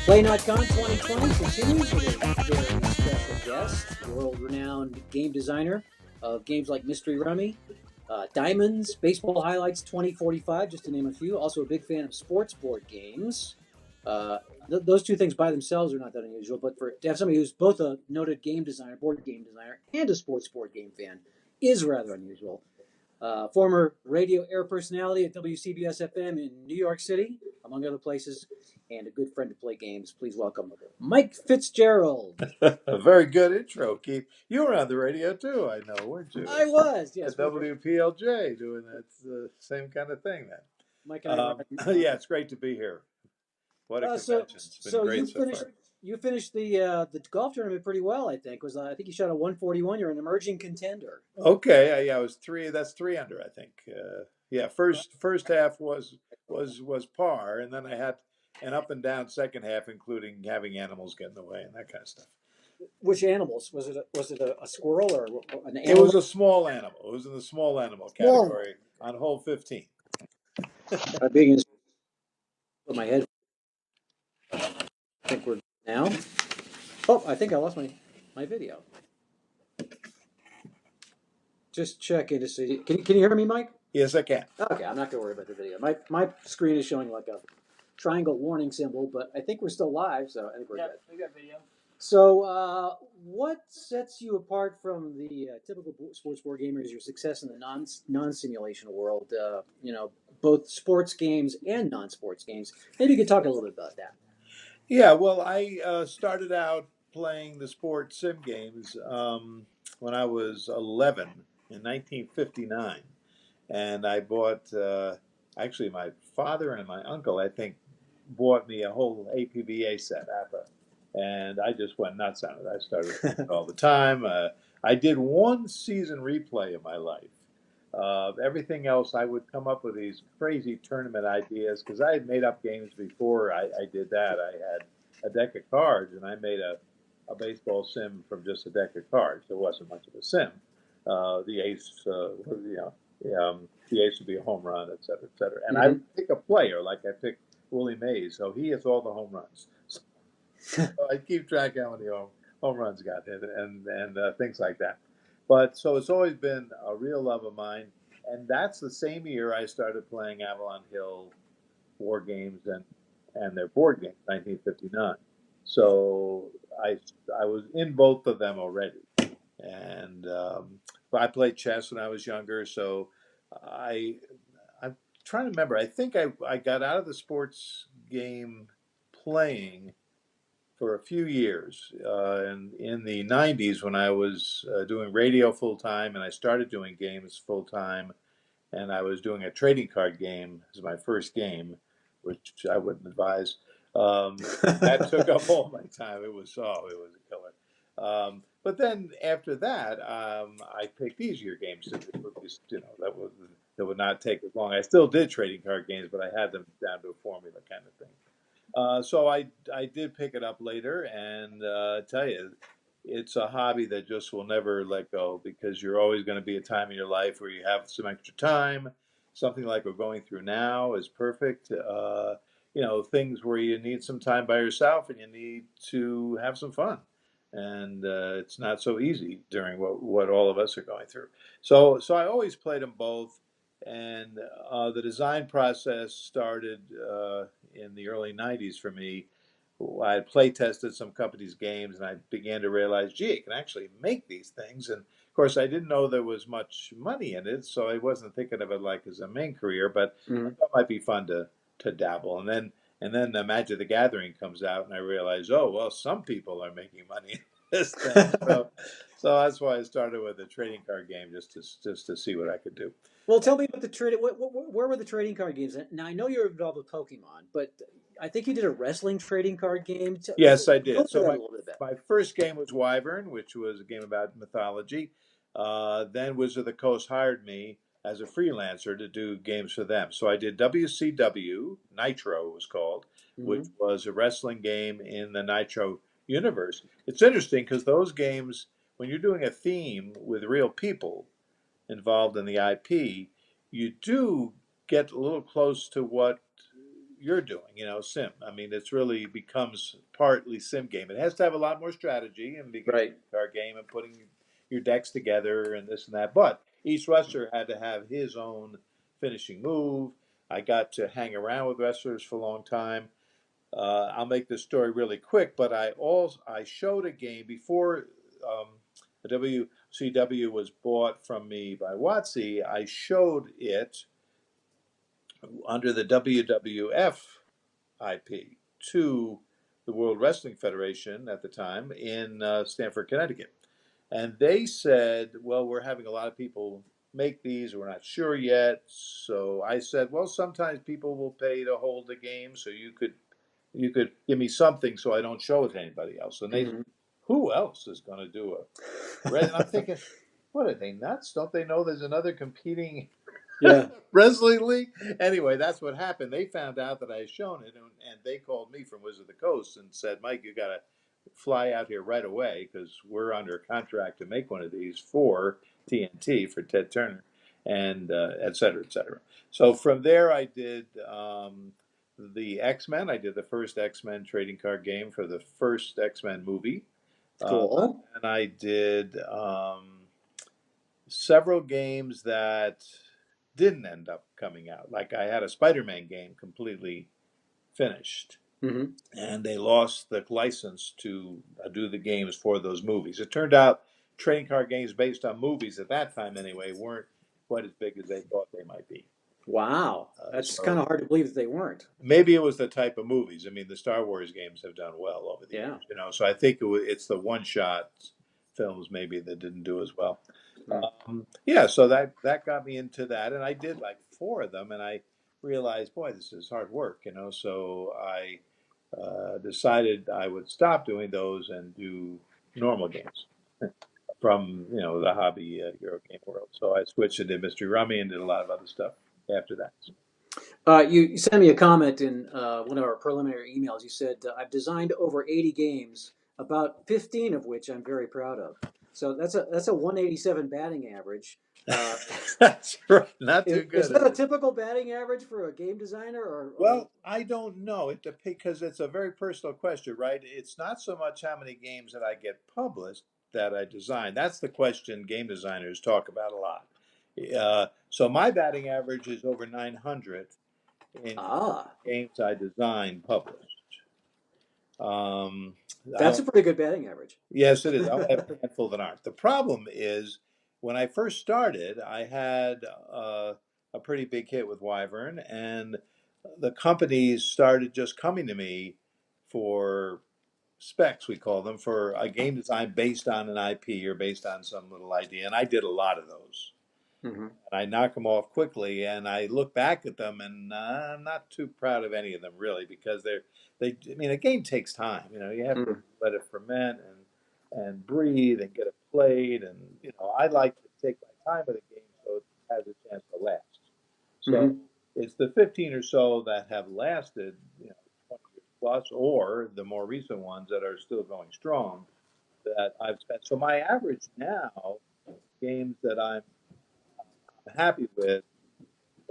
PLAAY-Not-Con 2020 continues with a very special guest, world-renowned game designer of games like Mystery Rummy, Diamonds, Baseball Highlights 2045, just to name a few. Also a big fan of sports board games. Those two things by themselves are not that unusual, but to have somebody who's both a noted game designer, board game designer, and a sports board game fan is rather unusual. Former radio air personality at WCBS FM in New York City, among other places, and a good friend to play games. Please welcome Mike Fitzgerald. A very good intro, Keith. You were on the radio too, I know, weren't you? I was, yes. At WPLJ, doing that same kind of thing then. Mike and I yeah, it's great to be here. What a convention. It's been great so far. You finished the golf tournament pretty well, I think. I think you shot a 141. You're an emerging contender. Okay, yeah, I was three. That's 3 under, I think. Yeah, first half was par, and then I had an up and down second half, including having animals get in the way and that kind of stuff. Which animals? Was it a squirrel or an animal? It was a small animal. It was in the small animal category on hole 15. I'm being put my head. I think we're now. Oh, I think I lost my video. Just checking to see. Can you hear me, Mike? Yes, I can. Okay, I'm not going to worry about the video. My screen is showing like a triangle warning symbol, but I think we're still live, so I think we're good. We got video. So, what sets you apart from the typical sports board gamer is your success in the non-simulation world? Both sports games and non-sports games. Maybe you could talk a little bit about that. Yeah, well, I started out playing the sports sim games when I was 11 in 1959, and I bought. Actually, my father and my uncle, I think, bought me a whole APBA set, APA, and I just went nuts on it. I started playing it all the time. I did one season replay in my life. Everything else, I would come up with these crazy tournament ideas because I had made up games before I did that. I had a deck of cards, and I made a baseball sim from just a deck of cards. It wasn't much of a sim. The ace, the ace would be a home run, et cetera, et cetera. And I would pick a player, like I picked Willie Mays, so he hits all the home runs. So I keep track of how many home runs got hit and things like that. But so it's always been a real love of mine, and that's the same year I started playing Avalon Hill war games and their board game, 1959. So I was in both of them already, and I played chess when I was younger. So I'm trying to remember. I think I got out of the sports game playing for a few years, and in the 90s when I was doing radio full time, and I started doing games full time, and I was doing a trading card game as my first game, which I wouldn't advise. That took up all my time. It was a killer. But then after that, I picked easier games to do. That would not take as long. I still did trading card games, but I had them down to a formula kind of thing. So I did pick it up later, and tell you, it's a hobby that just will never let go because you're always going to be a time in your life where you have some extra time. Something like we're going through now is perfect. Things where you need some time by yourself and you need to have some fun. and it's not so easy during what all of us are going through. So I always played them both, and the design process started in the early '90s for me. I had play tested some companies' games, and I began to realize, gee, I can actually make these things. And of course, I didn't know there was much money in it, so I wasn't thinking of it like as a main career. But I Mhm. thought it might be fun to dabble. And then the Magic the Gathering comes out, and I realize, oh well, some people are making money in this thing. So that's why I started with a trading card game just to see what I could do. Well, tell me about the trading. Where were the trading card games? Now I know you're involved with Pokemon, but I think you did a wrestling trading card game. Yes, I Go did. into So that a my little bit. my first game was Wyvern, which was a game about mythology. Then Wizard of the Coast hired me as a freelancer to do games for them. So I did WCW Nitro, it was called, which Hmm. was a wrestling game in the Nitro universe. It's interesting because those games, when you're doing a theme with real people involved in the IP, you do get a little close to what you're doing, sim. I mean, it's really becomes partly sim game. It has to have a lot more strategy and being Right. a card game and putting your decks together and this and that. But each wrestler had to have his own finishing move. I got to hang around with wrestlers for a long time. I'll make this story really quick, but I showed a game before WCW was bought from me by WotC. I showed it under the WWF IP to the World Wrestling Federation at the time in Stamford, Connecticut. And they said, well, we're having a lot of people make these. We're not sure yet. So I said, well, sometimes people will pay to hold the game, so you could give me something so I don't show it to anybody else. And they said, Hmm. who else is going to do a red? And I'm thinking, what are they nuts? Don't they know there's another competing Yeah. wrestling league? Anyway, that's what happened. They found out that I had shown it, and they called me from Wizard of the Coast and said, Mike, you got to fly out here right away because we're under a contract to make one of these for TNT, for Ted Turner, and et cetera, et cetera. So from there, I did the X-Men. I did the first X-Men trading card game for the first X-Men movie. Cool. And I did several games that didn't end up coming out. Like I had a Spider-Man game completely finished, Hmm. and they lost the license to do the games for those movies. It turned out trading card games based on movies at that time, anyway, weren't quite as big as they thought they might be. Wow, that's kind So of hard to believe that they weren't. maybe it was the type of movies. I mean, the Star Wars games have done well over the Yeah. years. So I think it's the one-shot films maybe that didn't do as well. Mm. Yeah, so that got me into that, and I did like four of them, and I realized, boy, this is hard work. So I decided I would stop doing those and do normal games from the hobby Euro game world. So I switched and did Mystery Rummy and did a lot of other stuff after that. You sent me a comment in one of our preliminary emails. You said, I've designed over 80 games, about 15 of which I'm very proud of. So that's a 187 batting average. Uh, That's right, not too is good, that is a it? typical batting average for a game designer, or Well, I don't know. It depends because it's a very personal question, right? It's not so much how many games that I get published that I design. That's the question game designers talk about a lot. So my batting average is over 900 in ah, games I design published. Um, I that's a pretty good batting average. Yes, it is. I only have a handful that aren't. The problem is when I first started, I had a pretty big hit with Wyvern, and the companies started just coming to me for specs, we call them, for a game design based on an IP or based on some little idea. And I did a lot of those. Hmm. And I knock them off quickly, and I look back at them, and I'm not too proud of any of them really because I mean, a game takes time. You have to Hmm. let it ferment and breathe and get it played, and I like to take my time with a game so it has a chance to last. So Hmm. it's the 15 or so that have lasted, 20 years plus, or the more recent ones that are still going strong that I've spent. So my average now, games that I'm happy with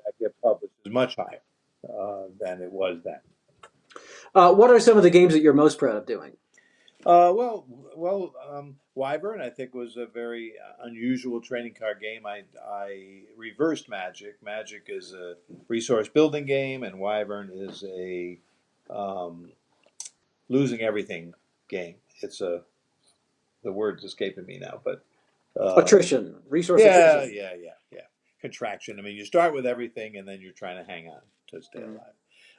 that get published is much higher than it was then. What are some of the games that you're most proud of doing? Wyvern, I think, was a very unusual training card game. I reversed Magic. Magic is a resource building game, and Wyvern is a um, losing everything game. It's a the word's escaping me now, but Attrition, resource yeah, attrition. yeah, yeah, yeah. Contraction. I mean, you start with everything, and then you're trying to hang on to stay Mm.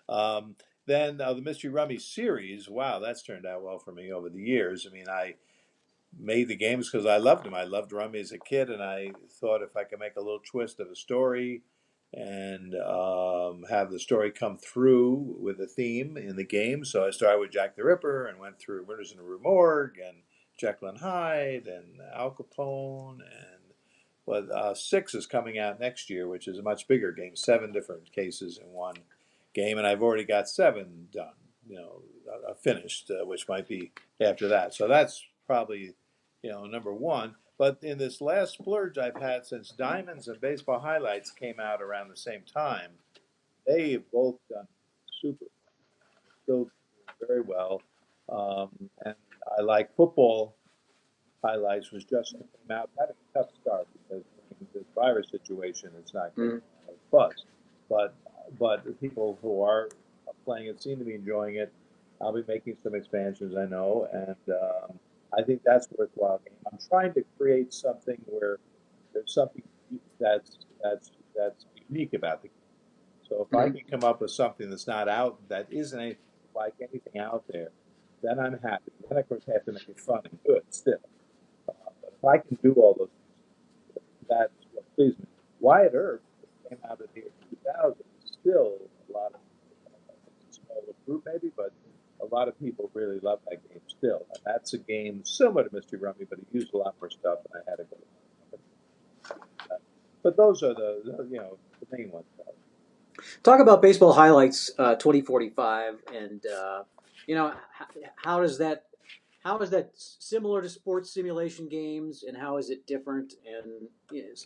alive. Then the Mystery Rummy series. Wow, that's turned out well for me over the years. I mean, I made the games because I loved them. I loved Rummy as a kid, and I thought if I could make a little twist of a story and have the story come through with a theme in the game. So I started with Jack the Ripper and went through Murders in the Rue Morgue and Jekyll and Hyde and Al Capone and well, six is coming out next year, which is a much bigger game. Seven different cases in one game, and I've already got seven done. Finished, which might be after that. So that's probably number one. But in this last splurge I've had since Diamonds and Baseball Highlights came out around the same time, they have both done super, still doing very well. And I like football highlights was just came out having a tough start because in this virus situation, it's not getting Mm. a lot of buzz. But the people who are playing it seem to be enjoying it. I'll be making some expansions, I know, and I think that's a worthwhile game. I'm trying to create something where there's something that's unique about the game. So if I Mm. can come up with something that's not out, that isn't like anything out there, then I'm happy. Then of course I have to make it fun and good still. But if I can do all those things, that's what pleases me. Wyatt Earp came out in the year 2000. Still, a lot of it's a smaller group maybe, but a lot of people really love that game still. And that's a game similar to Mystery Rummy, but it used a lot more stuff, and I had to go. But those are the main ones. Talk about baseball highlights 2045, and how does that similar to sports simulation games, and how is it different, and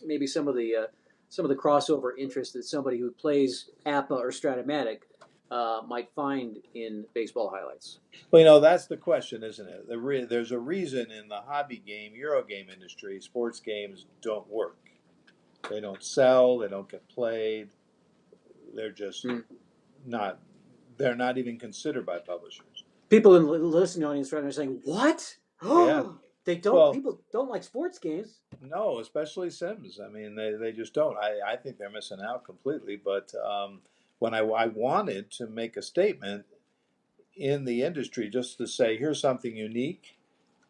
maybe some of the crossover interest that somebody who plays APA or Stratomatic might find in baseball highlights. Well, that's the question, isn't it? There's a reason in the hobby game, Eurogame industry, sports games don't work. They don't sell. They don't get played. They're just Mm. not. They're not even considered by publishers. People in the listening audience right now are saying, "What? Yeah. They don't. Well, People don't like sports games." no, especially Sims. I mean, they just don't. I think they're missing out completely. But when I wanted to make a statement in the industry, just to say, here's something unique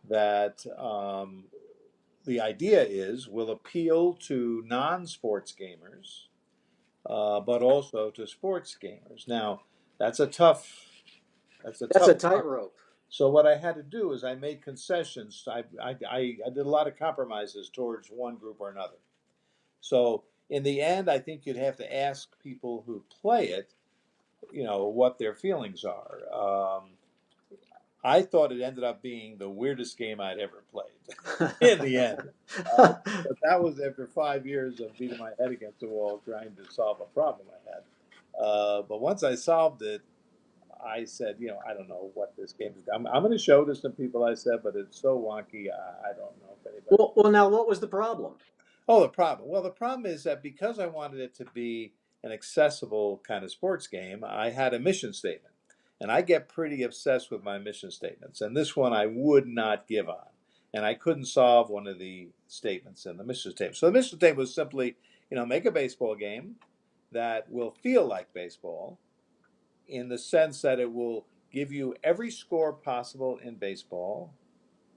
that the idea is will appeal to non-sports gamers, but also to sports gamers. Now, that's a tough that's a That's a tough one. tightrope. So what I had to do is I made concessions. I did a lot of compromises towards one group or another. So in the end, I think you'd have to ask people who play it, what their feelings are. I thought it ended up being the weirdest game I'd ever played in the end. But that was after 5 years of beating my head against the wall trying to solve a problem I had. But once I solved it, I said, I don't know what this game is. I'm going to show to some people, I said, but it's so wonky. I don't know if anybody. Well, now what was the problem? Oh, the problem. Well, the problem is that because I wanted it to be an accessible kind of sports game, I had a mission statement. And I get pretty obsessed with my mission statements. And this one I would not give on. And I couldn't solve one of the statements in the mission statement. So the mission statement was simply, make a baseball game that will feel like baseball in the sense that it will give you every score possible in baseball.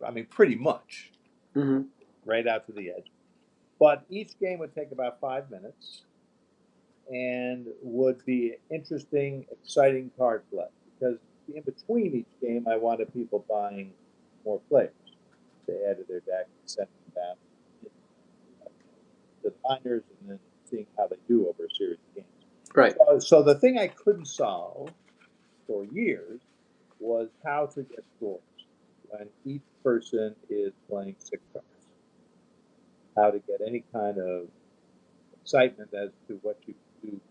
I mean, pretty much, Mm-hmm. right out to the edge. But each game would take about 5 minutes and would be interesting, exciting card play. Because in between each game, I wanted people buying more players. They added their deck, sent them down to the binders, and then seeing how they do over a series of games. Right. So the thing I couldn't solve for years was how to get scores when each person is playing six cards. How to get any kind of excitement as to what you can do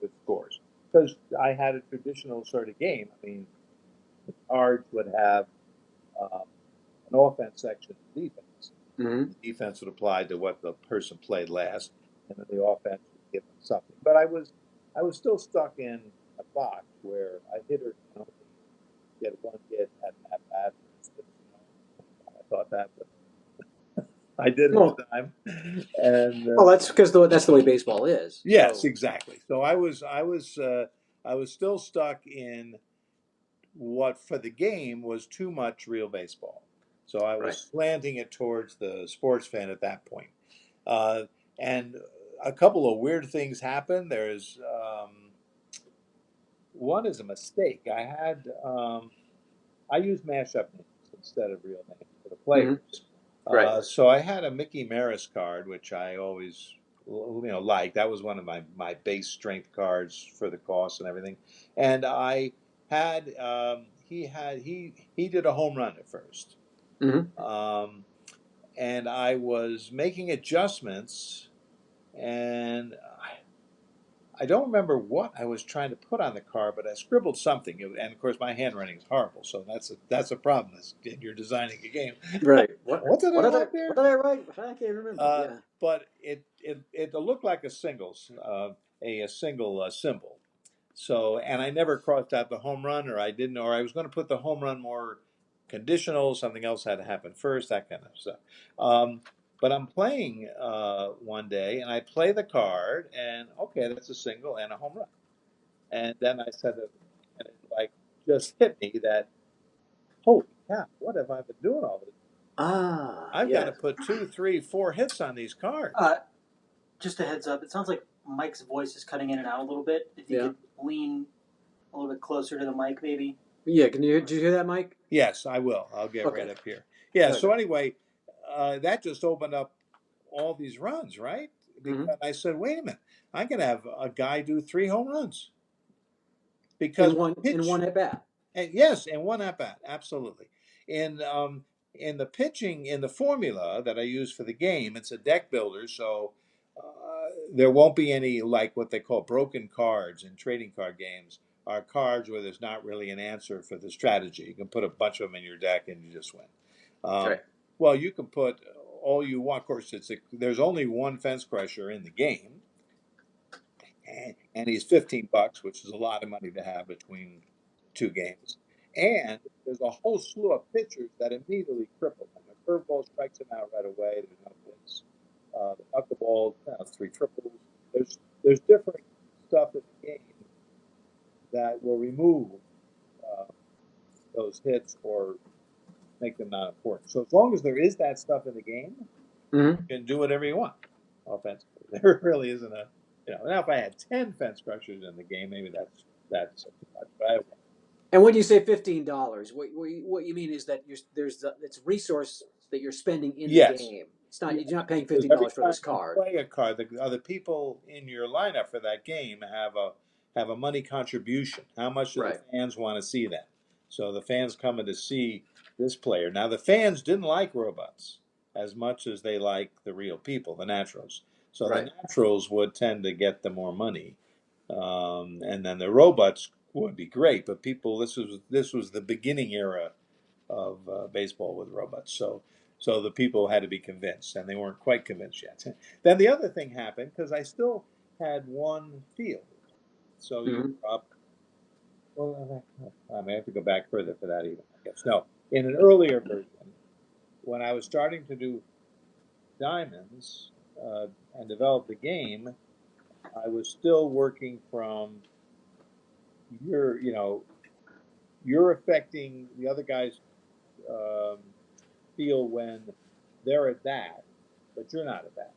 with scores. Because I had a traditional sort of game. I mean, the cards would have um, an offense section and defense. Mm-hmm. The defense would apply to what the person played last, and then the offense would give them something. But I was still stuck in a box where a hitter can only get one hit at that bat. I thought that, but I did it Well, the time, and well, that's because that's the way baseball is. yes, So, exactly. So I was still stuck in what for the game was too much real baseball. So I right. was slanting it towards the sports fan at that point. Uh, and a couple of weird things happened. There's one is a mistake. I used mashup names instead of real names for the players. Mm-hmm. Right. So I had a Mickey Maris card, which I always liked. That was one of my base strength cards for the cost and everything. And I had he did a home run at first, Mm-hmm. um, and I was making adjustments, and I don't remember what I was trying to put on the card, but I scribbled something, and of course my handwriting is horrible, so that's a problem. You're designing a game. Right. What did What I did I write there? what did I write? I can't remember. Uh, Yeah. but it looked like a single symbol. So, and I never crossed out the home run, or I didn't, or I was going to put the home run more conditional. Something else had to happen first, that kind of stuff. Um, but I'm playing one day, and I play the card, and okay, that's a single and a home run. And then I said, and it like just hit me that, holy cow, what have I been doing all this? Ah, I've got to yes. put 2, 3, 4 hits on these cards. Uh, just a heads up. It sounds like Mike's voice is cutting in and out a little bit. If you Yeah. could lean a little bit closer to the mic, maybe. Yeah. Did you hear that, Mike? Yes, I will. I'll get Okay. right up here. Yeah. Okay. So anyway, that just opened up all these runs, right? Mm-hmm. Because I said, wait a minute, I can have a guy do 3 home runs In because one pitch. at bat. And yes, in one at bat, absolutely. In in the pitching in the formula that I use for the game, it's a deck builder, so there won't be any like what they call broken cards in trading card games. Are cards where there's not really an answer for the strategy. You can put a bunch of them in your deck and you just win. Um, Right. well, you can put all you want. Of course, there's only one fence crusher in the game, and he's $15, which is a lot of money to have between 2 games. And there's a whole slew of pitchers that immediately cripple them. A curveball strikes him out right away. There's no hits. The knuckleball, 3 triples. There's different stuff in the game that will remove uh, those hits or make them not important. So as long as there is that stuff in the game, Mm-hmm. you can do whatever you want offensively. There really isn't now if I had 10 fence crushers in the game, maybe that's too much. But And when you say $15, what you mean is that it's resource that you're spending in the yes, game. It's not yeah, you're not paying because every $15 for time this you card. play a card, the other people in your lineup for that game have a money contribution. How much do the Right. fans want to see that? So the fans coming to see this player. Now the fans didn't like robots as much as they like the real people, the naturals. So the Right. naturals would tend to get the more money, and then the robots would be great. But people, this was the beginning era of baseball with robots. So the people had to be convinced, and they weren't quite convinced yet. Then the other thing happened because I still had one field. So you're Mm-hmm. up. Well, I may have to go back further for that even. I guess no. In an earlier version, when I was starting to do diamonds and develop the game, I was still working from your, you're affecting the other guy's um, feel when they're at bat, but you're not at bat.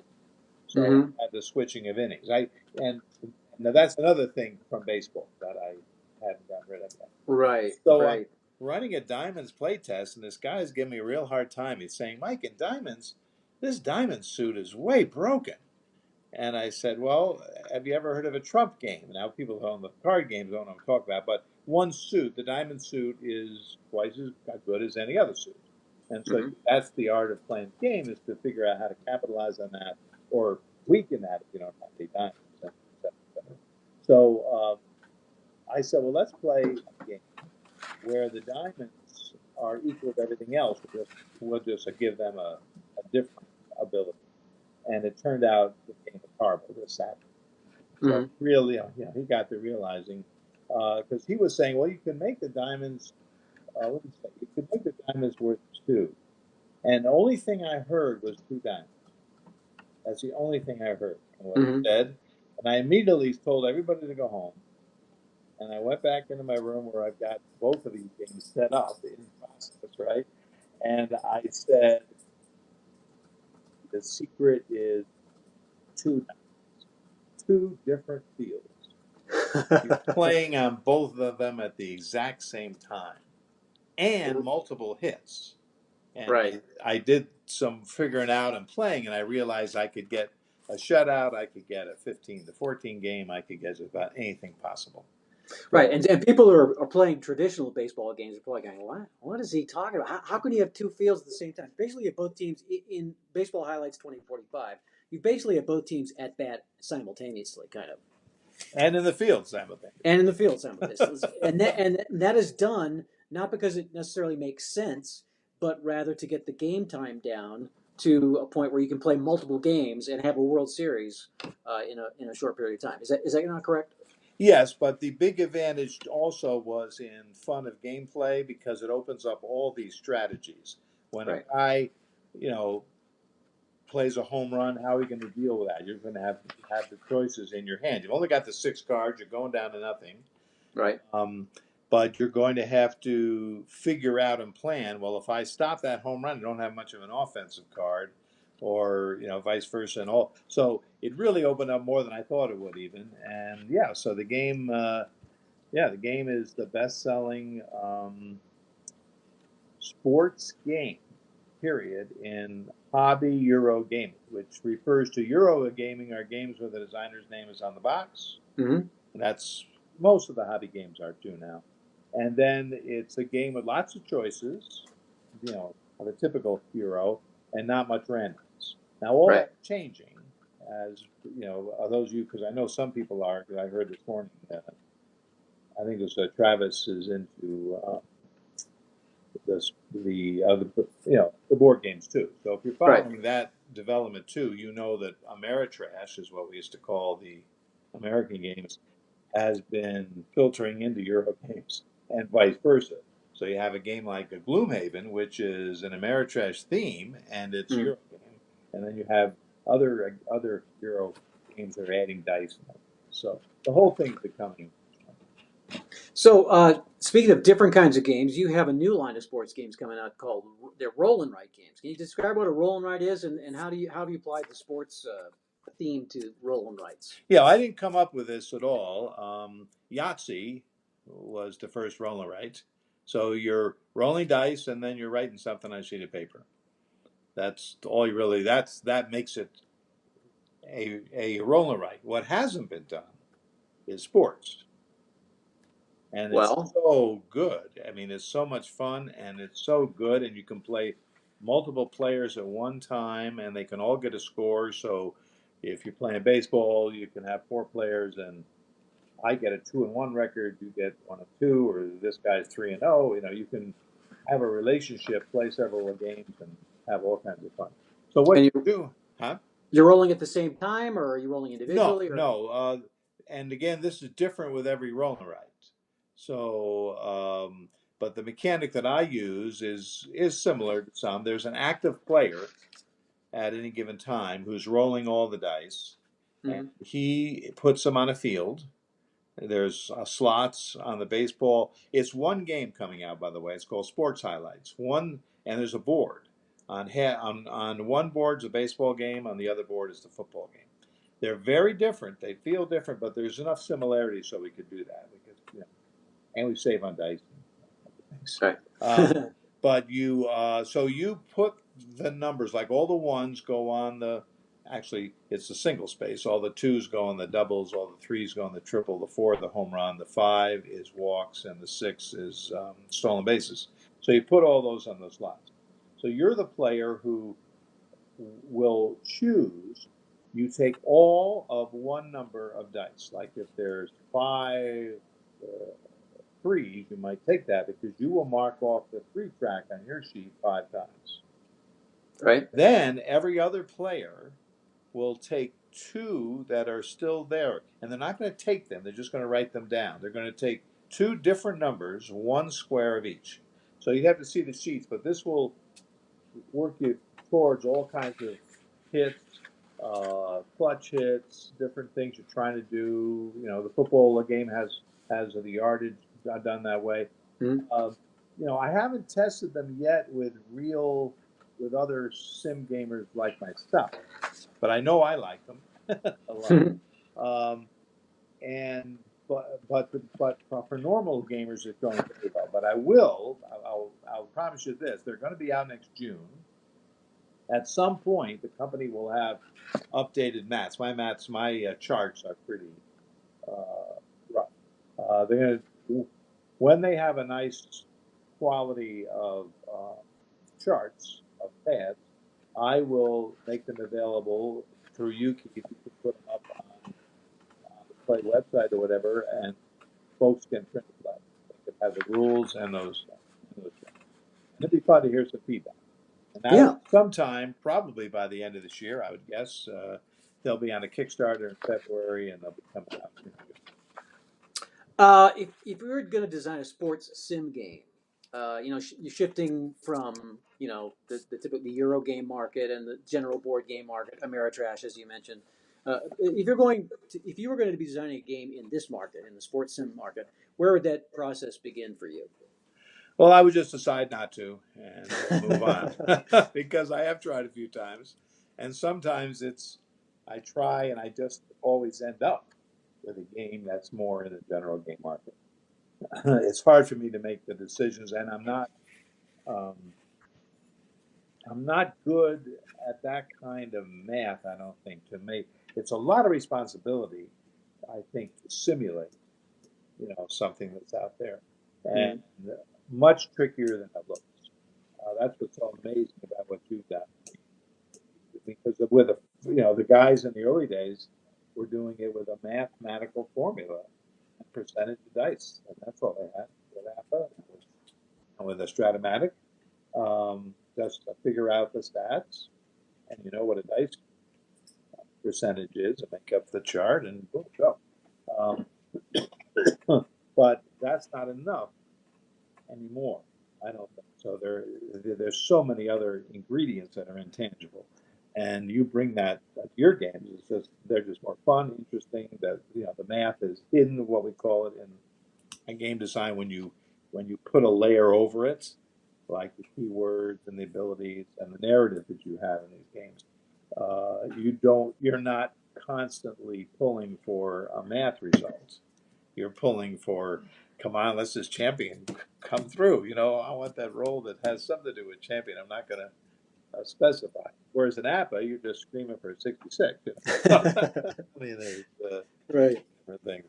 So Mm-hmm. I had the switching of innings. And now that's another thing from baseball that I hadn't gotten rid of yet. Right. So I'm Right. running a diamonds play test, and this guy's giving me a real hard time. He's saying, Mike, in diamonds, this diamond suit is way broken. And I said, well, have you ever heard of a trump game? Now, people who own the card games don't know what I'm talking about, but one suit, the diamond suit, is twice as good as any other suit. And so Mm-hmm. that's the art of playing the game, is to figure out how to capitalize on that or weaken that if you don't have any diamonds. Et cetera, et cetera. So I said, well, let's play a game where the diamonds are equal to everything else. We'll just give them a different ability. And it turned out the game of Tarbo this Saturday. So Mhm. really, he got to realizing because he was saying, well, you can make the diamonds. What did he say? You could make the diamonds worth two, and the only thing I heard was two diamonds. That's the only thing I heard from what he Mhm. said, and I immediately told everybody to go home. And I went back into my room where I've got both of these games set up in process, right? And I said, the secret is two two different fields. You're playing on both of them at the exact same time and multiple hits. And Right. I did some figuring out and playing, and I realized I could get a shutout, I could get a 15 to 14 game, I could get just about anything possible. Right, So, and people who are playing traditional baseball games are probably going, what is he talking about? How can you have two fields at the same time? Basically, at both teams in Baseball Highlights 2045, you basically have both teams at bat simultaneously, kind of, and in the field simultaneously. and in the field simultaneously, and that is done not because it necessarily makes sense, but rather to get the game time down to a point where you can play multiple games and have a World Series in a short period of time. Is that not correct? Yes, but the big advantage also was in fun of gameplay because it opens up all these strategies. When a Right. guy, you know, plays a home run, how are you going to deal with that? You're going to have the choices in your hand. You've only got the six cards. You're going down to nothing. Right. Um, but you're going to have to figure out and plan. Well, if I stop that home run, I don't have much of an offensive card, or vice versa, and all. So it really opened up more than I thought it would, even. And yeah, so the game, the game is the best-selling sports game, period, in hobby Euro gaming, which refers to Euro gaming are games where the designer's name is on the box. Mm-hmm. And that's most of the hobby games are too now. And then it's a game with lots of choices, of a typical Euro, and not much randomness. Now all Right. that's changing, as those of you, because I know some people are. I heard this morning. I think it was Travis is into the board games too. So if you're Right. following that development too, you know that Ameritrash is what we used to call the American games has been filtering into Euro games and vice versa. So you have a game like a Gloomhaven, which is an Ameritrash theme and it's Mm. Euro game, and then you have other Euro games that are adding dice. So the whole thing's becoming. So, speaking of different kinds of games, you have a new line of sports games coming out called they're roll and write games. Can you describe what a roll and write is, and how do you apply the sports theme to roll and writes? Yeah, I didn't come up with this at all. Yahtzee was the first roll and write. So you're rolling dice and then you're writing something on a sheet of paper. That's all you really. That makes it a roll and write. What hasn't been done is sports, and it's Well, so good. I mean, it's so much fun and it's so good, and you can play multiple players at one time, and they can all get a score. So if you're playing baseball, you can have four players and I get a 2-1 record, you get 1-2, or this guy's 3-0. You can have a relationship, play several games, and have all kinds of fun. So and what you you do, huh? you're rolling at the same time, or are you rolling No, individually, or no. And again, this is different with every roll and write. So, but the mechanic that I use is similar to some. There's an active player at any given time who's rolling all the dice, and Mhm. he puts them on a field. There's slots on the baseball. It's one game coming out, by the way. It's called Sports Highlights. And there's a board. On one board's a baseball game. On the other board is the football game. They're very different. They feel different, but there's enough similarities so we could do that. And we save on dice and things. Right. But so you put the numbers, like all the ones go on the. Actually, it's the single space. All the twos go on the doubles. All the threes go on the triple. The four, the home run. The five is walks, and the six is stolen bases. So you put all those on those slots. So you're the player who will choose. You take all of one number of dice. Like if there's five, 3, you might take that because you will mark off the 3 track on your sheet 5 times. Right. Then every other player will take 2 that are still there, and they're not going to take them. They're just going to write them down. They're going to take 2 different numbers, 1 square of each. So you have to see the sheets, but this will work you towards all kinds of hits, clutch hits, different things you're trying to do. You know, the football game has the yardage done that way. Mhm. You know, I haven't tested them yet with other sim gamers like myself, but I know I like them a lot. Um, and but for normal gamers, it's going very well. But I'll promise you this: they're going to be out next June. At some point, the company will have updated mats. My charts are pretty rough. They're going to when they have a nice quality of charts of pads, I will make them available through you. You can put them up on the Play website or whatever, and folks can print it out. They can have the rules and those. And it'd be fun to hear some feedback. And that'll Yeah. be sometime, probably by the end of this year, I would guess. They'll be on a Kickstarter in February, and they'll be coming out. If we were going to design a sports sim game, you're shifting from the typical the Euro game market and the general board game market, Ameritrash, as you mentioned. If you were going to be designing a game in this market, in the sports sim market, where would that process begin for you? Well, I would just decide not to and move on because I have tried a few times, and sometimes I try and I just always end up with a game that's more in the general game market. It's hard for me to make the decisions, and um, I'm not good at that kind of math. I don't think to make it's a lot of responsibility. I think to simulate, something that's out there, and Mhm. much trickier than it looks. That's what's so amazing about what you've done, because the guys in the early days were doing it with a mathematical formula and percentage of dice, and that's all they had with APA and with a Stratomatic. Just to figure out the stats, and you know what a dice percentage is, and make up the chart, and boom, go. Um, but that's not enough anymore. I don't think so. There's so many other ingredients that are intangible, and you bring that to your games. They're just more fun, interesting. That the math is hidden, what we call it in game design, when you put a layer over it, like the keywords and the abilities and the narrative that you have in these games. You're not constantly pulling for a math result. You're pulling for, come on, let's just champion come through. I want that role that has something to do with champion. I'm not going to specify. Whereas in APA, you're just screaming for 66. I mean, there's Right. different things.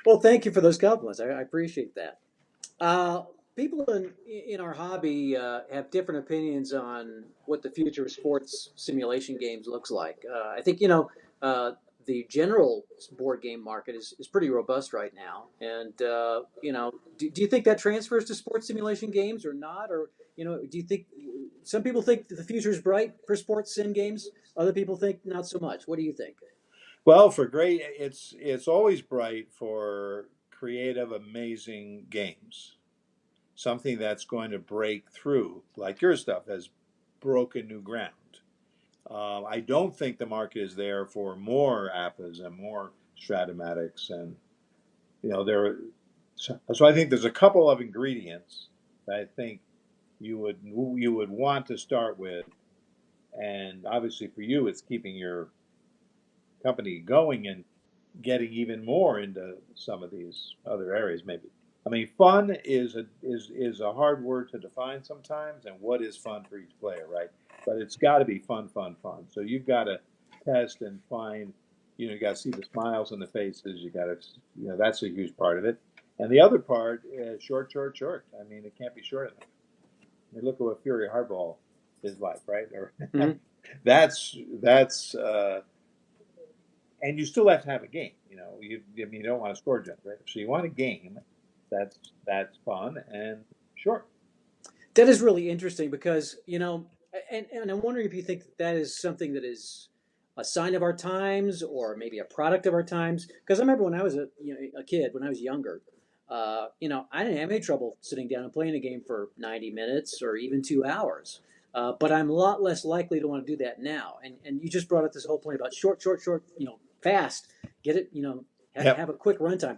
Well, thank you for those compliments. I appreciate that. People in our hobby have different opinions on what the future of sports simulation games looks like. I think the general board game market is pretty robust right now, and do you think that transfers to sports simulation games or not? Or do you think some people think that the future is bright for sports sim games? Other people think not so much. What do you think? Well, it's always bright for creative, amazing games. Something that's going to break through, like your stuff has broken new ground. I don't think the market is there for more APAs and more Stratomatics, and there. So I think there's a couple of ingredients that I think you would want to start with, and obviously for you, it's keeping your company going and getting even more into some of these other areas. Maybe. I mean, fun is a hard word to define sometimes, and what is fun for each player, right? But it's got to be fun, fun, fun. So you've got to test and find. You got to see the smiles on the faces. You got to, that's a huge part of it. And the other part is short, short, short. I mean, it can't be short enough. I mean, look at what Fury Hardball is like, right? Or Mhm. that's and you still have to have a game. I mean, you don't want a score generator, so you want a game that's fun and short. That is really interesting because, and I'm wondering if you think that is something that is a sign of our times or maybe a product of our times. Because I remember when I was a kid, when I was younger, I didn't have any trouble sitting down and playing a game for 90 minutes or even 2 hours. But I'm a lot less likely to want to do that now. And you just brought up this whole point about short, fast, get it, Yep. have a quick runtime.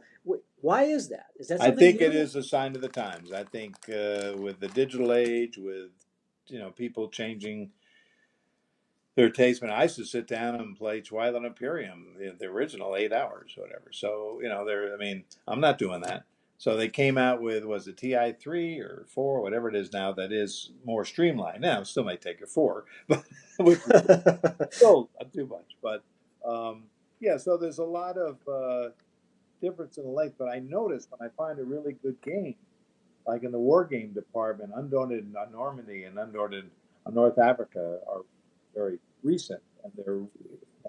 Why is that? Is that I something think it new? is a sign of the times. I think with the digital age, with people changing their taste. I used to sit down and play Twilight Imperium, the original 8 hours, or whatever. So there. I mean, I'm not doing that. So they came out with was it TI3 or 4, whatever it is now, that is more streamlined. Now, it still may take a 4, but which is still not too much. But yeah, so there's a lot of difference in the length. But I noticed when I find a really good game, like in the war game department, Undaunted Normandy and Undaunted North Africa are very recent, and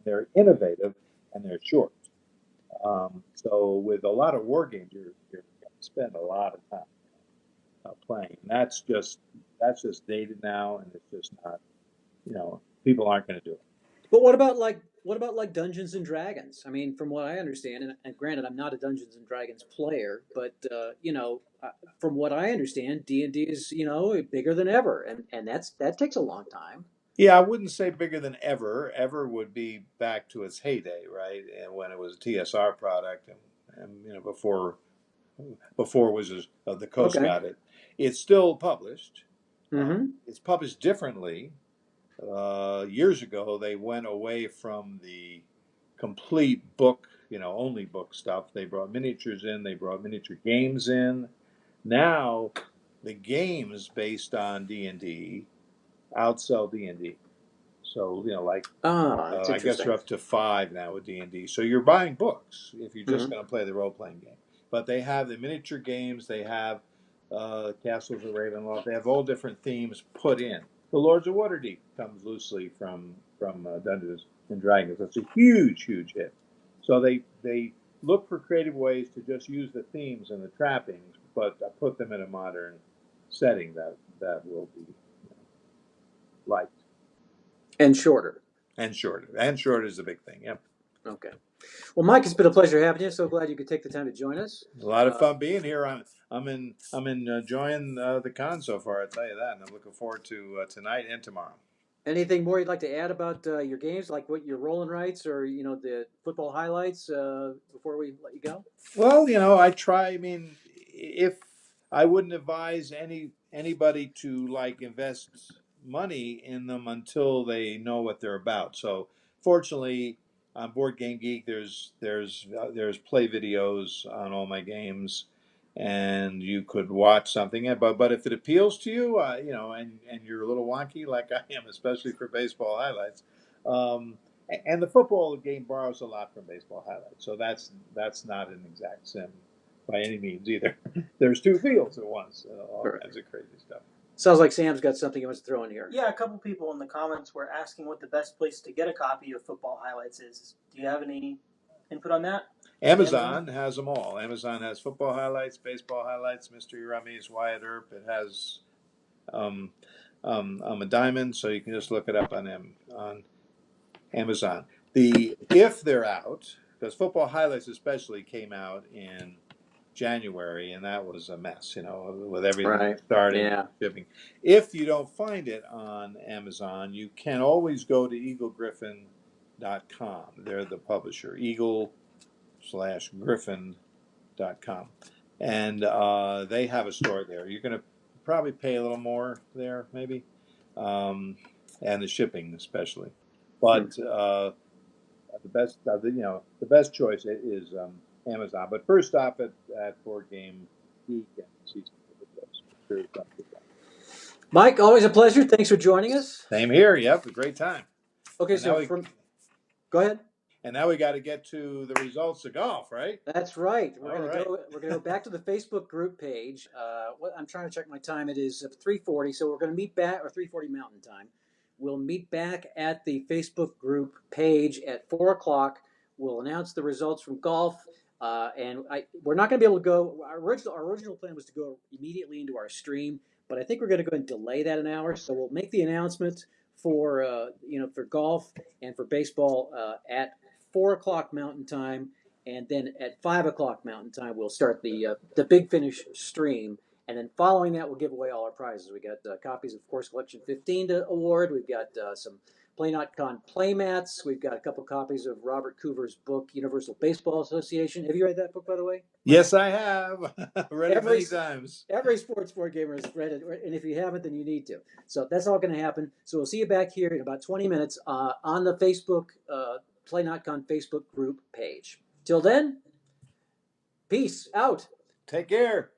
they're innovative, and they're short. So with a lot of war games, you're going to spend a lot of time playing. And that's just dated now, and it's just not. People aren't going to do it. But what about like Dungeons and Dragons? I mean, from what I understand, and granted, I'm not a Dungeons and Dragons player, but from what I understand, D&D is bigger than ever, and that takes a long time. Yeah, I wouldn't say bigger than ever. Ever would be back to its heyday, right? And when it was a TSR product, and before it was the Coast Okay. got it. It's still published. Mm-hmm. It's published differently. Years ago, they went away from the complete book, only book stuff. They brought miniatures in. They brought miniature games in. Now, the games based on D&D outsell D&D. So like Ah, it's I guess interesting. you're up to 5 now with D&D. So you're buying books if you're just Mm-hmm. going to play the role playing game. But they have the miniature games. They have Castles of Ravenloft. They have all different themes put in. The Lords of Waterdeep comes loosely from Dungeons and Dragons. It's a huge hit. So they look for creative ways to just use the themes and the trappings, but put them in a modern setting that will be liked. And shorter. And short. And short is the big thing. Yep. Okay. Well, Mike, it's been a pleasure having you. So glad you could take the time to join us. A lot of Uh, fun being here. I'm enjoying the con so far. I tell you that, and I'm looking forward to tonight and tomorrow. Anything more you'd like to add about your games, like what your rolling rights or the football highlights before we let you go? Well, I try. I mean, if I wouldn't advise anybody to like invest money in them until they know what they're about. So, fortunately, on Board Game Geek, there's play videos on all my games, and you could watch something. But if it appeals to you, and you're a little wonky like I am, especially for baseball highlights. And the football game borrows a lot from baseball highlights, so that's not an exact sim by any means either. There's two fields at once, all Sure. kinds of crazy stuff. Sounds like Sam's got something he wants to throw in here. Yeah, a couple people in the comments were asking what the best place to get a copy of Football Highlights is. Do you have any input on that? Amazon has them all. Amazon has football highlights, baseball highlights, mystery rummies, Wyatt Earp. It has um, a diamond, so you can just look it up on Amazon. If they're out, because football highlights especially came out in January, and that was a mess, with everything Right. starting Yeah. shipping. If you don't find it on Amazon, you can always go to eaglegriffin.com. They're the publisher, eagle/griffin.com. And they have a store there. You're going to probably pay a little more there, maybe, and the shipping especially. But the best choice is Amazon. But first stop at Board Game Geek and see some of the videos. Sure, it's not too bad. Mike, always a pleasure. Thanks for joining us. Same here. Yep, a great time. Okay, And so go ahead. now we got to get to the results of golf, right? That's right. We're All gonna right. go. We're gonna go back to the Facebook group page. I'm trying to check my time. It is 3:40, so we're gonna meet back, or 3:40 Mountain Time. We'll meet back at the Facebook group page at 4 o'clock. We'll announce the results from golf. And we're not going to be able to go. Our original plan was to go immediately into our stream, but I think we're going to go and delay that an hour. So we'll make the announcement for for golf and for baseball at 4 o'clock Mountain Time, and then at 5 o'clock Mountain Time we'll start the Big Finish stream. And then following that, we'll give away all our prizes. We got copies of Course Collection 15 to award. We've got some PLAAY-Not-Con play mats. We've got a couple copies of Robert Coover's book, Universal Baseball Association. Have you read that book, by the way? Yes, I have. Read it Every many times. every sports board gamer has read it, and if you haven't, then you need to. So that's all going to happen. So we'll see you back here in about 20 minutes on the Facebook PLAAY-Not-Con Facebook group page. Till then, peace out. Take care.